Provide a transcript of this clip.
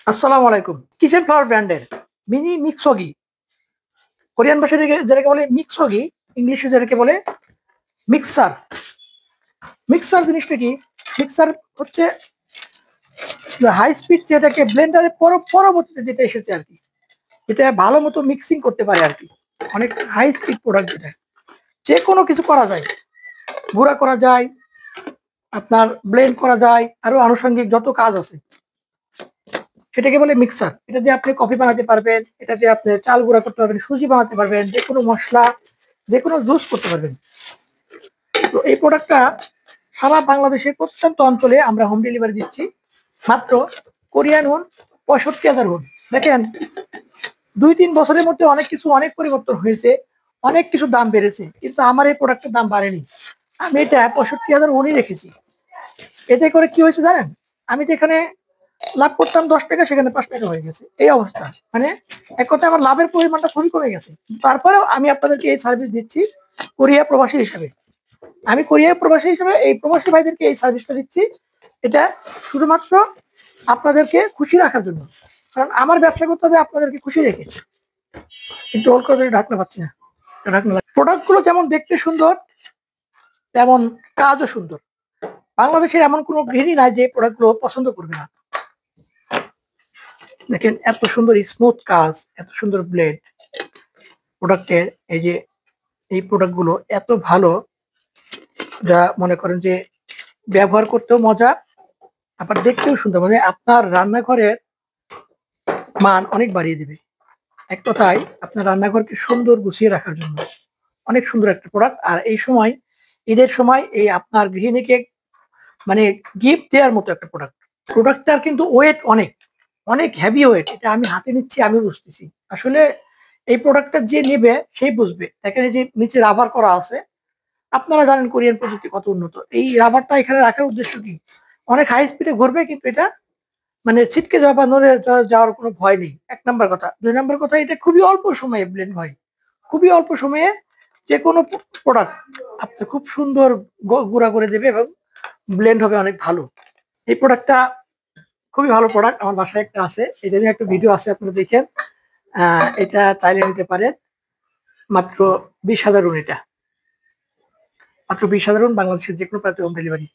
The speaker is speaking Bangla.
আসসালামু আলাইকুম। কিচেন ফ্লাওয়ার ব্র্যান্ডের মিনি মিক্সোগি, কোরিয়ান ভাষায় যেটাকে বলে মিক্সোগি, ইংলিশে যেটাকে বলে মিক্সার। মিক্সার জিনিসটা কি? মিক্সার হচ্ছে হাই স্পিড, যেটাকে ব্লেন্ডারে পরবর্তীতে যেটা এসেছে আর কি, যেটা ভালো মতো মিক্সিং করতে পারে আর কি। অনেক হাই স্পিড প্রোডাক্ট, যেটা যে কোনো কিছু করা যায়, গুঁড়া করা যায়, আপনার ব্লেন্ড করা যায়, আরো আনুষঙ্গিক যত কাজ আছে সেটাকে বলে মিক্সার। এটা দিয়ে আপনি কফি বানাতে পারবেন, এটা দিয়ে আপনি চাল গুঁড়া করতে পারবেন, সুজি বানাতে পারবেন, যে কোনো মশলা, যে কোনো জুস করতে পারবেন। তো এই প্রোডাক্টটা সারা বাংলাদেশের প্রত্যন্ত অঞ্চলে আমরা হোম ডেলিভারি দিচ্ছি। মাত্র কোরিয়ান ওন 65,000 ওন। দেখেন, 2-3 বছরের মধ্যে অনেক পরিবর্তন হয়েছে, অনেক কিছু দাম বেড়েছে, কিন্তু আমার এই প্রোডাক্টের দাম বাড়েনি। আমি এটা 65,000 ওনই রেখেছি। এতে করে কি হয়েছে জানেন? আমি যেখানে লাভ করতাম 10 টাকা, সেখানে 5 টাকা হয়ে গেছে, এই অবস্থা। মানে এক কথায় আমার লাভের পরিমাণটা খুবই কমে গেছে। তারপরেও আমি আপনাদেরকে এই সার্ভিস দিচ্ছি কোরিয়া প্রবাসী হিসাবে। আমি কোরিয়া প্রবাসী হিসেবে এই প্রবাসী ভাইদেরকে এই সার্ভিসটা দিচ্ছি। এটা শুধুমাত্র আপনাদেরকে খুশি রাখার জন্য, কারণ আমার ব্যবসা করতে হবে আপনাদেরকে খুশি রেখে। কিন্তু ওর করে ঢাকনা পাচ্ছি না, ঢাকনা। প্রোডাক্ট গুলো যেমন দেখতে সুন্দর, তেমন কাজও সুন্দর। বাংলাদেশের এমন কোনো গৃহিণী নাই যে প্রোডাক্ট গুলো পছন্দ করবে না। দেখেন, এত সুন্দর স্মুথ কাজ, এত সুন্দর ব্লেড প্রোডাক্টের। এই যে এই প্রোডাক্ট গুলো এত ভালো, যা মনে করেন যে ব্যবহার করতেও মজা, আবার দেখতেও সুন্দর। মানে আপনার রান্নাঘরের মান অনেক বাড়িয়ে দিবে। এক কথায় আপনার রান্নাঘরকে সুন্দর গুছিয়ে রাখার জন্য অনেক সুন্দর একটা প্রোডাক্ট। আর এই সময়, ঈদের সময়, এই আপনার গৃহিণীকে মানে গিফট দেওয়ার মতো একটা প্রোডাক্ট। প্রোডাক্টটার কিন্তু ওয়েট অনেক, অনেক হেভি ওয়েট। এটা আমি হাতে নিচ্ছি, আমি বুঝতেছি। আসলে এই প্রোডাক্টটা যে নেবে সেই বুঝবে। দেখেন, এই যে নিচে রাবার করা আছে। আপনারা জানেন কোরিয়ান প্রযুক্তি কত উন্নত। এই রাবারটা এখানে রাখার উদ্দেশ্য কি? অনেক হাই স্পিডে ঘুরবে, কিন্তু এটা মানে ছিটকে যাওয়া বা নড়ে যাওয়ার কোনো ভয় নেই। 1 নাম্বার কথা। 2 নাম্বার কথা, এটা খুবই অল্প সময়ে ব্লেন্ড হয়। খুবই অল্প সময়ে যে কোনো প্রোডাক্ট আপনি খুব সুন্দর গুঁড়া করে দেবে এবং ব্লেন্ড হবে অনেক ভালো। এই প্রোডাক্টটা খুবই ভালো প্রোডাক্ট। আমার বাসায় একটা আছে, এটা নিয়ে একটা ভিডিও আছে, আপনারা দেখেন। এটা চাইলে নিতে পারেন। মাত্র 20,000 এটা, মাত্র 20,000 বাংলাদেশের যে কোনো প্রান্তে হোম ডেলিভারি।